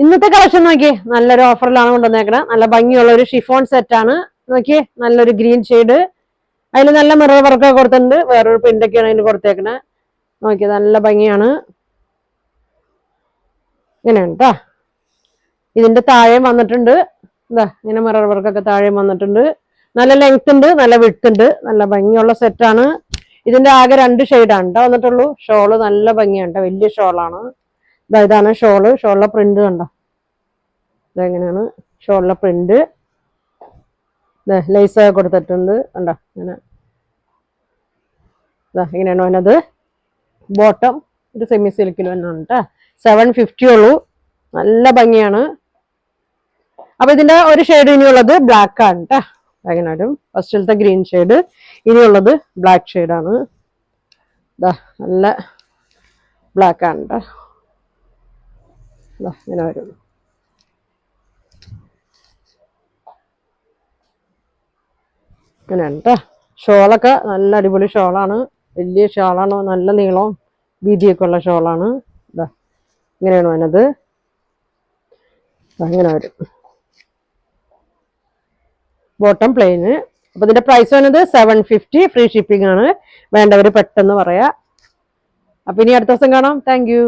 ഇന്നത്തെ കളക്ഷൻ നോക്കിയേ, നല്ലൊരു ഓഫറിലാണ് കൊണ്ടുവന്നേക്കണേ. നല്ല ഭംഗിയുള്ള ഒരു ഷിഫോൺ സെറ്റ് ആണ്. നോക്കിയേ, നല്ലൊരു ഗ്രീൻ ഷെയ്ഡ്. അതിൽ നല്ല മിറർ വർക്കൊക്കെ കൊടുത്തിട്ടുണ്ട്. വേറൊരു പ്രിന്റൊക്കെയാണ് അതിന് കൊടുത്തേക്കണേ. നോക്കിയേ, നല്ല ഭംഗിയാണ്. ഇങ്ങനെയാണ് കേട്ടാ. ഇതിന്റെ താഴെയും വന്നിട്ടുണ്ട്. എന്താ ഇങ്ങനെ മിറർ വർക്കൊക്കെ താഴെയും വന്നിട്ടുണ്ട്. നല്ല ലെങ്ത് ഉണ്ട്, നല്ല വിഡ്ത്ത് ഉണ്ട്. നല്ല ഭംഗിയുള്ള സെറ്റാണ്. ഇതിന്റെ ആകെ 2 ഷെയ്ഡാണ് കേട്ടോ വന്നിട്ടുള്ളൂ. ഷോള് നല്ല ഭംഗിയാണ് കേട്ടോ, വലിയ ഷോളാണ്. ഇതാണ് ഷോള്. ഷോളിലെ പ്രിന്റ് കണ്ടോ, ഇതെങ്ങനെയാണ് ഷോളിലെ പ്രിന്റ്. ലേസ് കൊടുത്തിട്ടുണ്ട് കണ്ടോ, ഇങ്ങനെ ഇങ്ങനെയാണ് വന്നത്. ബോട്ടം ഒരു സെമി സിൽക്കിൽ തന്നെയാണ് കേട്ടോ. 750 ഉള്ളൂ. നല്ല ഭംഗിയാണ്. അപ്പൊ ഇതിന്റെ ഒരു ഷെയ്ഡ് ഇനിയുള്ളത് ബ്ലാക്ക് ആണ് കേട്ടോ. അങ്ങനെ വരും. ഫസ്റ്റിലത്തെ ഗ്രീൻ ഷെയ്ഡ്, ഇനിയുള്ളത് ബ്ലാക്ക് ഷെയ്ഡാണ്. നല്ല ബ്ലാക്ക് ആണ് കേട്ടോ. ഇങ്ങനെ വരും. ഇങ്ങനെയാണ് കേട്ടോ. ഷോളൊക്കെ നല്ല അടിപൊളി ഷോളാണ്. വലിയ ഷോളാണ്, നല്ല നീളവും വീതിയൊക്കെ ഉള്ള ഷോളാണ്. ഇങ്ങനെയാണ് വന്നത്. ഇങ്ങനെ വരും. ബോട്ടം പ്ലെയിന്. അപ്പൊ ഇതിന്റെ പ്രൈസ് വന്നത് 750. ഫ്രീ ഷിപ്പിംഗ് ആണ്. വേണ്ടവര് പെട്ടെന്ന് പറയാ. അപ്പൊ ഇനി അടുത്ത ദിവസം കാണാം. Thank you.